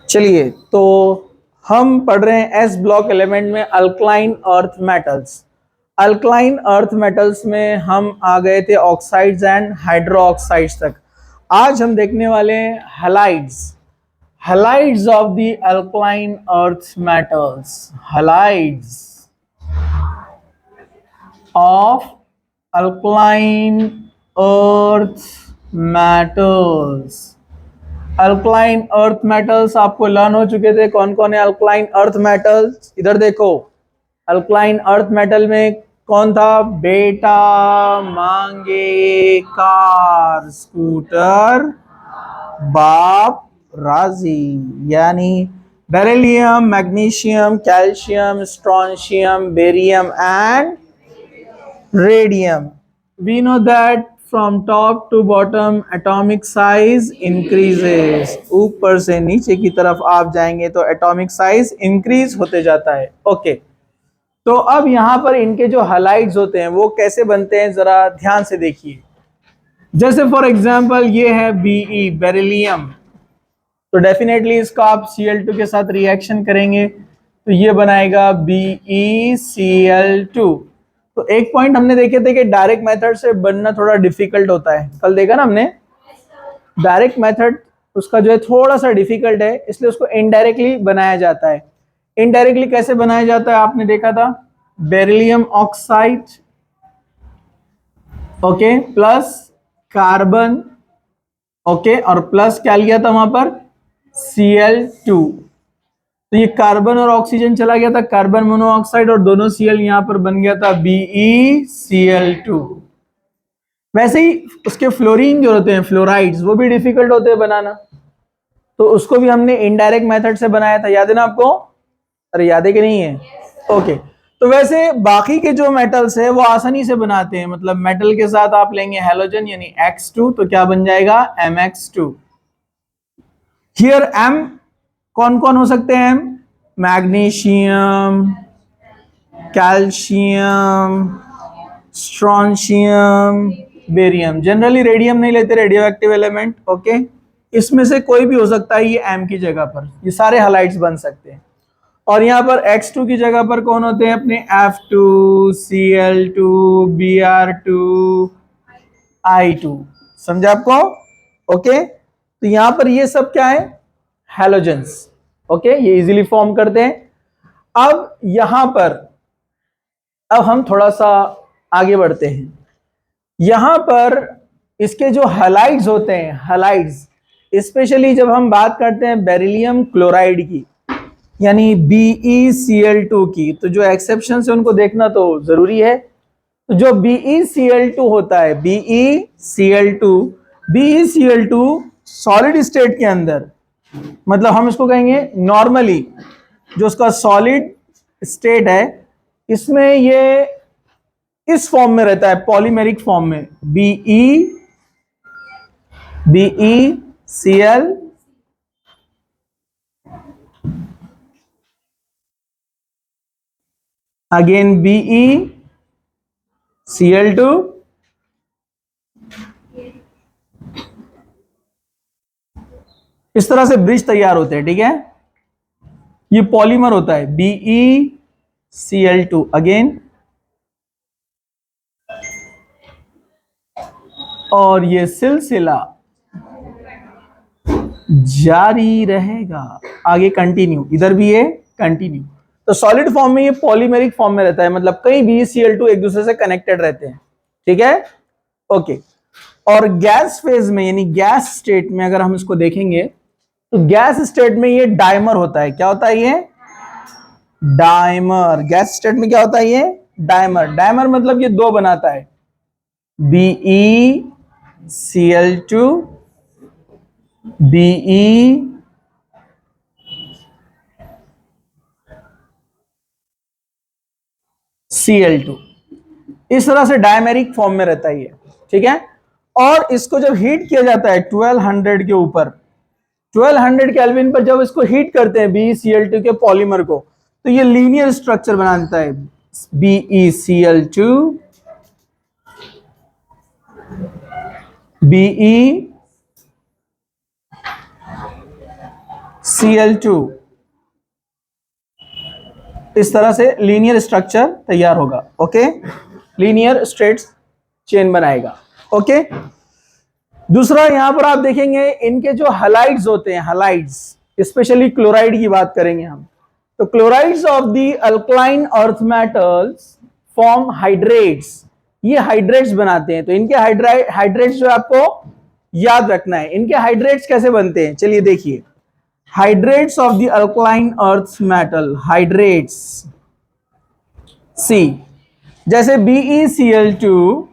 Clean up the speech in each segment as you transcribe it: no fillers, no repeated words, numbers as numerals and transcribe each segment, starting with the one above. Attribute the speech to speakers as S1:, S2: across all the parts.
S1: चलिए, तो हम पढ़ रहे हैं एस ब्लॉक एलिमेंट में alkaline earth metals. Alkaline earth metals में हम आ गए थे ऑक्साइड्स एंड हाइड्रो ऑक्साइड्स तक। आज हम देखने वाले हैं halides. Halides of the alkaline earth metals. Halides of alkaline earth metals. Alkaline earth metals आपको लर्न हो चुके थे। कौन कौन है अल्कलाइन अर्थ मेटल्स? इधर देखो, अल्कलाइन अर्थ मेटल में कौन था? बेटा मांगे कार स्कूटर बाप राजी, यानी beryllium, magnesium, calcium, strontium, barium and radium. We know that from top to bottom atomic size increases। ऊपर से नीचे की तरफ आप जाएंगे तो atomic size increase होते जाता है। ओके, तो अब यहाँ पर इनके जो हैलाइड्स होते हैं वो कैसे बनते हैं जरा ध्यान से देखिए। जैसे फॉर एग्जांपल ये है Be, बेरिलियम, तो डेफिनेटली इसका आप Cl2 के साथ रिएक्शन करेंगे तो ये बनाएगा BeCl2। तो एक पॉइंट हमने देखे थे कि डायरेक्ट मेथड से बनना थोड़ा डिफिकल्ट होता है। कल देखा ना हमने, डायरेक्ट मेथड उसका जो है थोड़ा सा डिफिकल्ट है, इसलिए उसको इनडायरेक्टली बनाया जाता है। इनडायरेक्टली कैसे बनाया जाता है आपने देखा था, beryllium oxide, okay, plus carbon, okay, और प्लस क्या लिया था वहां पर? Cl2। तो ये कार्बन और ऑक्सीजन चला गया था, कार्बन मोनोऑक्साइड, और दोनों Cl यहां पर बन गया था BeCl2। वैसे ही उसके फ्लोरीन जो होते हैं, फ्लोराइड्स, वो भी डिफिकल्ट होते हैं बनाना, तो उसको भी हमने इनडायरेक्ट मेथड से बनाया था। याद है ना आपको? अरे याद है कि नहीं है? ओके, तो वैसे बाकी के जो मेटल्स है वो आसानी से बनाते हैं। मतलब मेटल के साथ आप लेंगे हेलोजन यानी X2, तो क्या बन जाएगा? MX2। हियर M कौन कौन हो सकते हैं? Magnesium, calcium, strontium, barium. Generally radium नहीं लेते, रेडियो एक्टिव एलिमेंट। ओके, इसमें से कोई भी हो सकता है ये M की जगह पर, ये सारे हैलाइड्स बन सकते हैं। और यहाँ पर X2 की जगह पर कौन होते हैं? अपने F2, Cl2, Br2, I2। समझा आपको? ओके, तो यहां पर ये सब क्या है? हैलोजेंस। ओके, ये इजीली फॉर्म करते हैं। अब यहां पर अब हम थोड़ा सा आगे बढ़ते हैं। यहां पर इसके जो हैलाइड्स होते हैं, हैलाइड्स स्पेशली जब हम बात करते हैं बेरिलियम क्लोराइड की यानी BeCl2 की, तो जो एक्सेप्शन है उनको देखना तो जरूरी है। तो जो BeCl2 होता है, BeCl2 सॉलिड स्टेट के अंदर, मतलब हम इसको कहेंगे नॉर्मली जो उसका सॉलिड स्टेट है, इसमें ये इस फॉर्म में रहता है, पॉलीमेरिक फॉर्म में, BeCl, अगेन BeCl2, इस तरह से ब्रिज तैयार होते हैं। ठीक है, ये पॉलीमर होता है BeCl2 अगेन, और ये सिलसिला जारी रहेगा आगे, कंटिन्यू। इधर भी ये कंटिन्यू। तो सॉलिड फॉर्म में ये पॉलीमेरिक फॉर्म में रहता है, मतलब कई BeCl2 एक दूसरे से कनेक्टेड रहते हैं। ठीक है, ओके। और गैस फेज में यानी गैस स्टेट में अगर हम इसको देखेंगे तो गैस स्टेट में ये डाइमर होता है। क्या होता है ये? डाइमर। गैस स्टेट में क्या होता है ये? डाइमर। डाइमर मतलब ये दो बनाता है, BeCl2, BeCl2, इस तरह से डायमेरिक फॉर्म में रहता है ये। ठीक है, और इसको जब हीट किया जाता है 1200 के ऊपर, 1200 केल्विन पर जब इसको हीट करते हैं BeCl2 के पॉलीमर को, तो ये लीनियर स्ट्रक्चर बना देता है, BeCl2, Cl2, इस तरह से लीनियर स्ट्रक्चर तैयार होगा। ओके, लीनियर स्ट्रेट चेन बनाएगा। ओके, दूसरा यहां पर आप देखेंगे इनके जो हलाइड्स होते हैं, हलाइड्स, स्पेशली क्लोराइड की बात करेंगे हम, तो chlorides of the alkaline earth metals form hydrates, ये हाइड्रेट्स बनाते हैं। तो इनके हाइड्रेट्स जो आपको याद रखना है, इनके हाइड्रेट्स कैसे बनते हैं, चलिए देखिए। Hydrates of the alkaline earth metal, hydrates see, जैसे BeCl2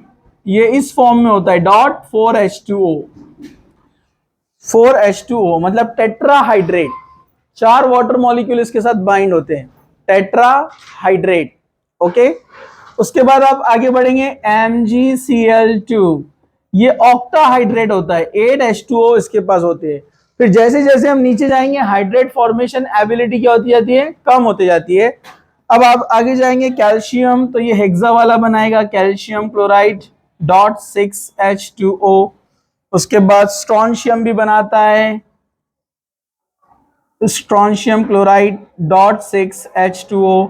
S1: ये इस फॉर्म में होता है, डॉट 4H2O, 4H2O मतलब टेट्राहाइड्रेट, 4 वाटर मॉलिक्यूल इसके साथ बाइंड होते हैं, टेट्राहाइड्रेट। ओके, उसके बाद आप आगे बढ़ेंगे, MgCl2 ये ऑक्टाहाइड्रेट होता है, 8H2O इसके पास होते हैं। फिर जैसे जैसे हम नीचे जाएंगे हाइड्रेट फॉर्मेशन एबिलिटी क्या होती जाती है, कम होती जाती है। अब आप आगे जाएंगे, कैल्शियम, तो ये हेक्सा वाला बनाएगा, कैल्शियम क्लोराइड डॉट 6H2O। उसके बाद स्ट्रोंशियम भी बनाता है, स्ट्रोंशियम क्लोराइड डॉट 6H2O।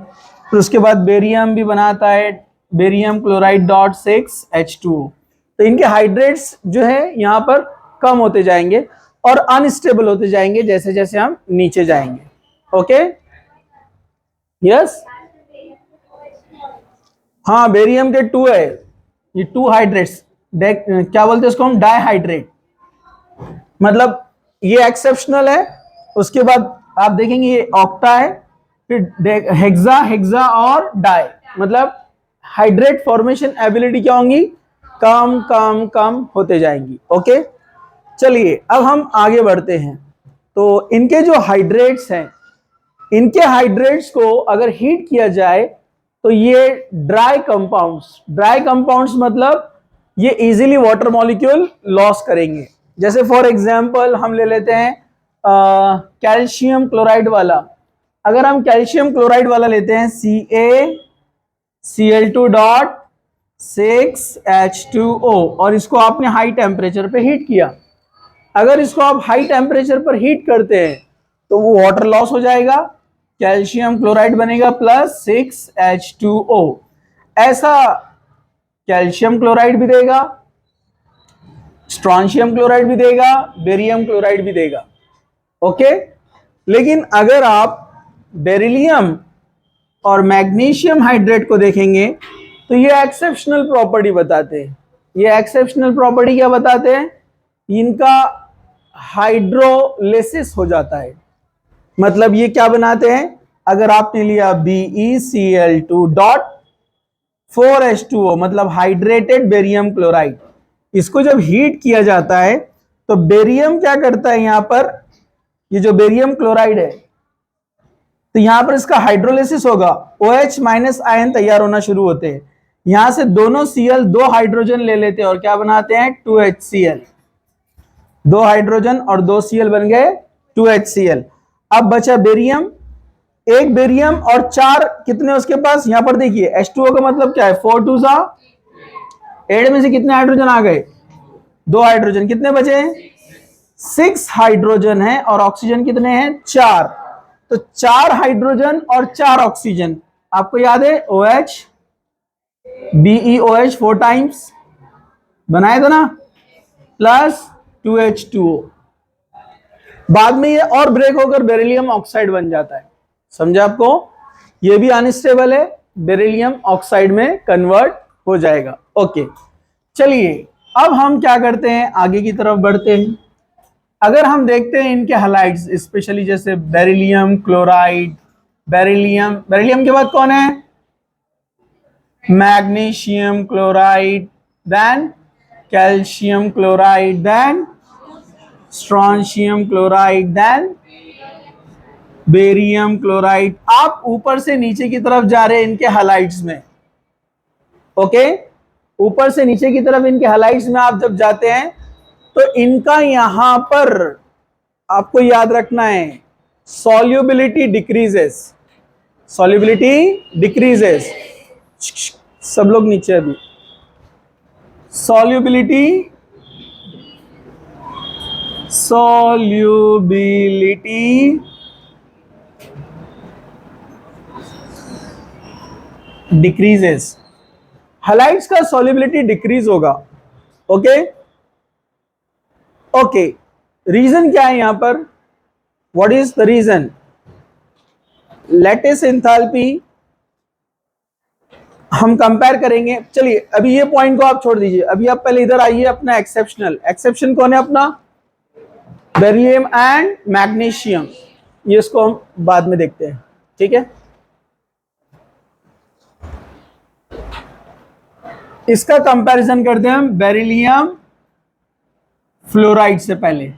S1: फिर उसके बाद बेरियम भी बनाता है, बेरियम क्लोराइड डॉट 6H2O। तो इनके हाइड्रेट्स जो है यहाँ पर कम होते जाएंगे और अनस्टेबल होते जाएंगे जैसे जैसे हम नीचे जाएंगे। ओके, यस, हाँ बेरियम के 2 है, ये 2 हाइड्रेट्स, क्या बोलते हैं इसको हम, डाइहाइड्रेट, मतलब ये एक्सेप्शनल है। उसके बाद आप देखेंगे ये ऑक्टा है, फिर हेक्सा, हेक्सा और डाई, मतलब हाइड्रेट फॉर्मेशन एबिलिटी क्या होंगी, कम कम कम होते जाएंगी। ओके, चलिए अब हम आगे बढ़ते हैं। तो इनके जो हाइड्रेट्स हैं, इनके हाइड्रेट्स को अगर हीट किया जाए तो ये ड्राई कंपाउंड्स मतलब ये इजीली वाटर मॉलिक्यूल लॉस करेंगे। जैसे फॉर एग्जांपल हम ले लेते हैं कैल्शियम क्लोराइड वाला, अगर हम कैल्शियम क्लोराइड वाला लेते हैं CaCl2 डॉट 6H2O और इसको आपने हाई टेम्परेचर पे हीट किया, अगर इसको आप हाई टेम्परेचर पर हीट करते हैं तो वो वाटर लॉस हो जाएगा, कैल्शियम क्लोराइड बनेगा प्लस 6H2O। ऐसा कैल्शियम क्लोराइड भी देगा, स्ट्रोंशियम क्लोराइड भी देगा, बेरियम क्लोराइड भी देगा। ओके, लेकिन अगर आप बेरिलियम और मैग्नीशियम हाइड्रेट को देखेंगे तो ये एक्सेप्शनल प्रॉपर्टी बताते हैं। ये एक्सेप्शनल प्रॉपर्टी क्या बताते हैं, इनका हाइड्रोलिसिस हो जाता है, मतलब ये क्या बनाते हैं, अगर आपने लिया BeCl2 डॉट 4H2O मतलब हाइड्रेटेड बेरियम क्लोराइड, इसको जब हीट किया जाता है तो बेरियम क्या करता है, यहां पर ये जो बेरियम क्लोराइड है तो यहां पर इसका हाइड्रोलिसिस होगा, OH माइनस आयन तैयार होना शुरू होते हैं, यहां से दोनों Cl 2 हाइड्रोजन ले लेते हैं और क्या बनाते हैं 2HCl, 2 हाइड्रोजन और 2 Cl बन गए 2HCl। अब बचा बेरियम, एक बेरियम और 4 कितने उसके पास, यहां पर देखिए H2O का मतलब क्या है, 4 2 8 में से कितने हाइड्रोजन आ गए, 2 हाइड्रोजन, कितने बचे 6 हाइड्रोजन है और ऑक्सीजन कितने हैं 4, तो 4 हाइड्रोजन और 4 ऑक्सीजन, आपको याद है OH BeOH 4 टाइम्स बनाए था ना, प्लस 2H2O, बाद में ये और ब्रेक होकर बेरिलियम ऑक्साइड बन जाता है, समझा आपको, ये भी अनस्टेबल है, बेरिलियम ऑक्साइड में कन्वर्ट हो जाएगा। ओके, चलिए अब हम क्या करते हैं, आगे की तरफ बढ़ते हैं। अगर हम देखते हैं इनके हैलाइड्स, स्पेशली जैसे बेरिलियम क्लोराइड, बेरिलियम के बाद कौन है, magnesium chloride, then calcium chloride, then strontium chloride, then barium chloride. आप ऊपर से नीचे की तरफ जा रहे हैं इनके हैलाइड्स में। ओके, ऊपर से नीचे की तरफ इनके हैलाइड्स में आप जब जाते हैं तो इनका यहां पर आपको याद रखना है सॉल्युबिलिटी डिक्रीजेस, सॉल्युबिलिटी डिक्रीजेस, सब लोग नीचे अभी, solubility डिक्रीजेस, हलाइड्स का सॉल्युबिलिटी डिक्रीज होगा। ओके ओके, रीजन क्या है यहां पर? What is the reason? Lattice enthalpy हम कंपेयर करेंगे। चलिए अभी ये पॉइंट को आप छोड़ दीजिए, अभी आप पहले इधर आइए, अपना एक्सेप्शनल, एक्सेप्शन कौन है अपना? बेरिलियम एंड मैग्नीशियम, ये इसको हम बाद में देखते हैं, ठीक है। इसका कंपैरिजन करते हैं हम बेरिलियम फ्लोराइड से पहले।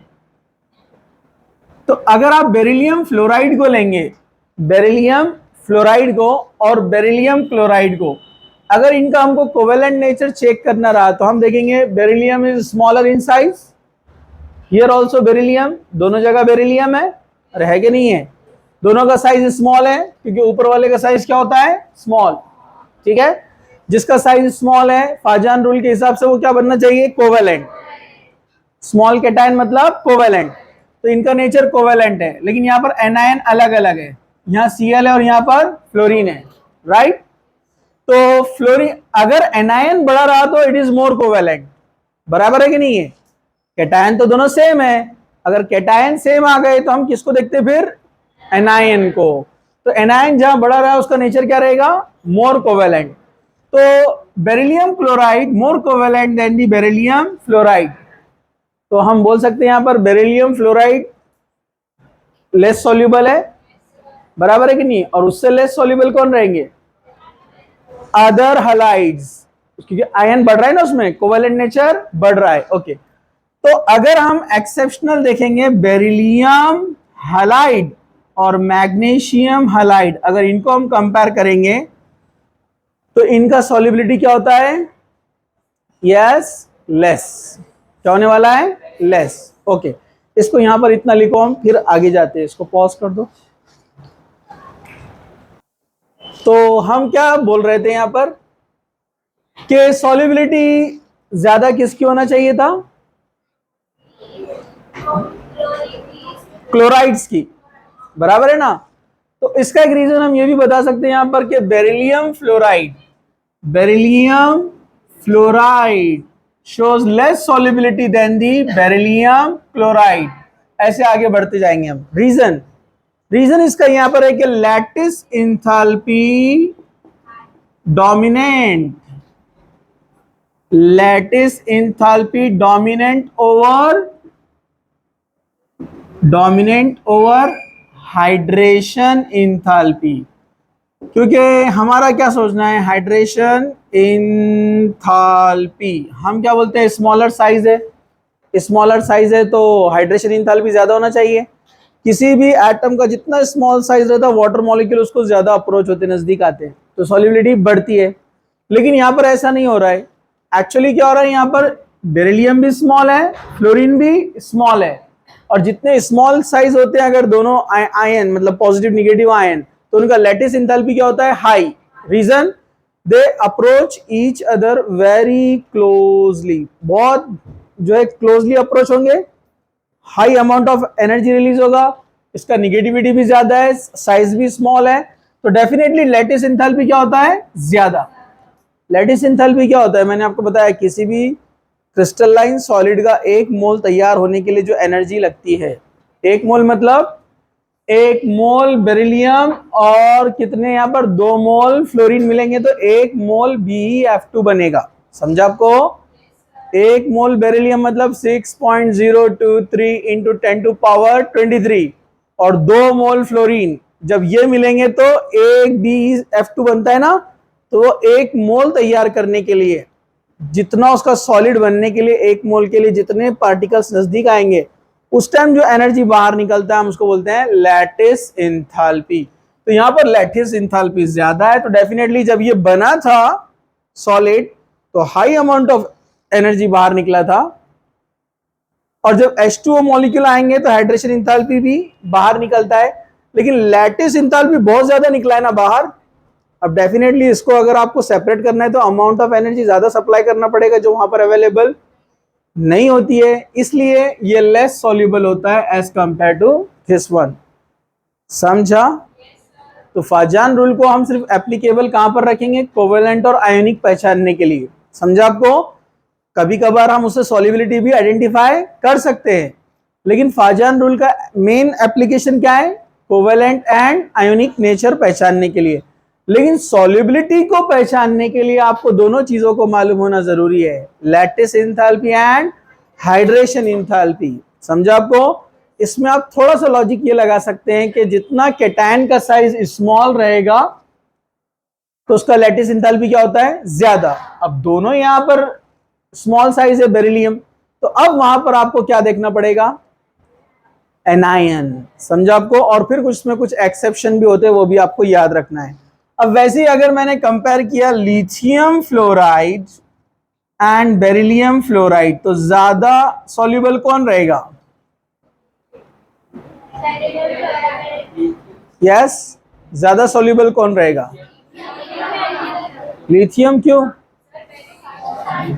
S1: तो अगर आप बेरिलियम फ्लोराइड को लेंगे, बेरिलियम फ्लोराइड को और बेरिलियम क्लोराइड को, अगर इनका हमको कोवेलेंट नेचर चेक करना रहा तो हम देखेंगे beryllium is smaller in size, here also beryllium, दोनों जगह बेरिलियम है, अरे है कि नहीं है? दोनों का साइज स्मॉल है क्योंकि ऊपर वाले का साइज क्या होता है? स्मॉल, ठीक है। जिसका साइज स्मॉल है फाजान रूल के हिसाब से वो क्या बनना चाहिए? कोवेलेंट। स्मॉल कैटायन मतलब कोवेलेंट, तो इनका नेचर कोवेलेंट है, लेकिन यहाँ पर एनायन अलग अलग है, यहाँ Cl है और यहाँ पर फ्लोरीन है, राइट। तो फ्लोरीन अगर एनायन बड़ा रहा तो इट इज मोर कोवेलेंट, बराबर है कि नहीं है? कैटायन तो दोनों सेम है, अगर कैटायन सेम आ गए तो हम किसको देखते फिर? एनायन को। तो एनायन जहां बड़ा रहा उसका नेचर क्या रहेगा? मोर कोवेलेंट। तो बेरिलियम क्लोराइड मोर कोवेलेंट देन दी बेरिलियम फ्लोराइड, तो हम बोल सकते हैं यहां पर बेरिलियम फ्लोराइड लेस सॉल्युबल है, बराबर है कि नहीं? और उससे लेस सॉल्युबल कौन रहेंगे? अदर हलाइड्स, क्योंकि आयन बढ़ रहा है ना, उसमें कोवेलेंट नेचर बढ़ रहा है। ओके, तो अगर हम एक्सेप्शनल देखेंगे बेरिलियम हलाइड और मैग्नीशियम हलाइड, अगर इनको हम कंपेयर करेंगे तो इनका सॉल्युबिलिटी क्या होता है? Yes, less. क्या होने वाला है? लेस। ओके, इसको यहां पर इतना लिखो, हम फिर आगे जाते हैं, इसको पॉज कर दो। तो हम क्या बोल रहे थे यहां पर कि सॉल्युबिलिटी ज्यादा किसकी होना चाहिए था? क्लोराइड्स की, बराबर है ना। तो इसका एक रीजन हम ये भी बता सकते हैं यहां पर कि beryllium fluoride shows less solubility than the beryllium chloride। ऐसे आगे बढ़ते जाएंगे हम। रीजन इसका यहां पर है कि lattice enthalpy dominant over hydration enthalpy, क्योंकि हमारा क्या सोचना है? हाइड्रेशन एंथैल्पी हम क्या बोलते हैं? स्मॉलर साइज है तो हाइड्रेशन एंथैल्पी ज्यादा होना चाहिए। किसी भी एटम का जितना स्मॉल साइज रहता है वाटर मॉलिक्यूल उसको ज्यादा अप्रोच होते, नजदीक आते हैं, तो सॉल्युबिलिटी बढ़ती है। लेकिन यहाँ पर ऐसा नहीं हो रहा है। एक्चुअली क्या हो रहा है यहाँ पर? बेरिलियम भी स्मॉल है, फ्लोरीन भी स्मॉल है, और जितने स्मॉल साइज होते हैं अगर दोनों आयन मतलब पॉजिटिव निगेटिव आयन, तो उनका लैटिस एंथैल्पी क्या होता है? High. Reason? They approach each other very closely, बहुत जो है क्लोजली अप्रोच होंगे, high amount of energy release होगा, इसका निगेटिविटी भी ज्यादा है, साइज भी स्मॉल है, तो डेफिनेटली लैटिस एंथैल्पी क्या होता है? ज्यादा। लैटिस एंथैल्पी क्या होता है? मैंने आपको बताया, किसी भी क्रिस्टलाइन सॉलिड का 1 मोल तैयार होने के लिए जो एनर्जी लगती है, 1 मोल मतलब 1 मोल बेरिलियम और कितने यहाँ पर 2 मोल फ्लोरीन मिलेंगे तो 1 मोल BeF2 बनेगा। समझा आपको? 1 मोल बेरिलियम मतलब 6.023 इंटू 10⁻23 और 2 मोल फ्लोरीन, जब ये मिलेंगे तो 1 BeF2 बनता है ना, तो वो 1 मोल तैयार करने के लिए, जितना उसका सॉलिड बनने के लिए 1 मोल के लिए जितने पार्टिकल्स नजदीक आएंगे उस टाइम जो एनर्जी बाहर निकलता है हम उसको बोलते हैं लैटिस एंथैल्पी। तो यहां पर लैटिस एंथैल्पी ज्यादा है, तो डेफिनेटली जब ये बना था सॉलिड तो हाई अमाउंट ऑफ एनर्जी बाहर निकला था, और जब H2O मॉलिक्यूल आएंगे तो हाइड्रेशन एंथैल्पी भी बाहर निकलता है, लेकिन लैटिस एंथैल्पी बहुत ज्यादा निकला है ना बाहर। अब डेफिनेटली इसको अगर आपको सेपरेट करना है तो अमाउंट ऑफ एनर्जी ज्यादा सप्लाई करना पड़ेगा जो वहां पर अवेलेबल नहीं होती है, इसलिए ये लेस सॉल्युबल होता है as compare to this one. समझा? तो फाजान रूल को हम सिर्फ एप्लीकेबल कहां पर रखेंगे? कोवेलेंट और आयोनिक पहचानने के लिए। समझा आपको? कभी कभार हम उससे सॉल्युबिलिटी भी आइडेंटिफाई कर सकते हैं, लेकिन फाजान रूल का मेन एप्लीकेशन क्या है? कोवेलेंट एंड आयोनिक नेचर पहचानने के लिए। लेकिन सॉल्युबिलिटी को पहचानने के लिए आपको दोनों चीजों को मालूम होना जरूरी है, lattice enthalpy and hydration enthalpy. समझा आपको? इसमें आप थोड़ा सा लॉजिक ये लगा सकते हैं कि जितना केटायन का साइज स्मॉल रहेगा तो उसका लैटिस एंथैल्पी क्या होता है? ज्यादा। अब दोनों यहां पर स्मॉल साइज है बेरिलियम, तो अब वहां पर आपको क्या देखना पड़ेगा? एनायन। समझा आपको? और फिर कुछ में कुछ एक्सेप्शन भी होते हैं, वो भी आपको याद रखना है। अब वैसे ही अगर मैंने कंपेयर किया lithium fluoride and beryllium fluoride, तो ज्यादा सॉल्युबल कौन रहेगा? यस, ज्यादा सॉल्युबल कौन रहेगा? लिथियम। क्यों?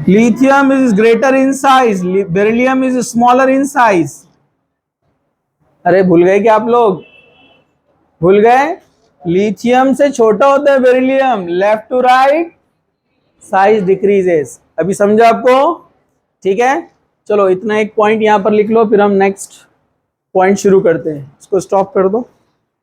S1: Lithium is greater in size, beryllium is smaller in size. अरे भूल गए क्या आप लोग? भूल गए? लिथियम से छोटा होता है beryllium, left to right size decreases. अभी समझा आपको? ठीक है, चलो इतना एक पॉइंट यहां पर लिख लो, फिर हम नेक्स्ट पॉइंट शुरू करते हैं। इसको स्टॉप कर दो।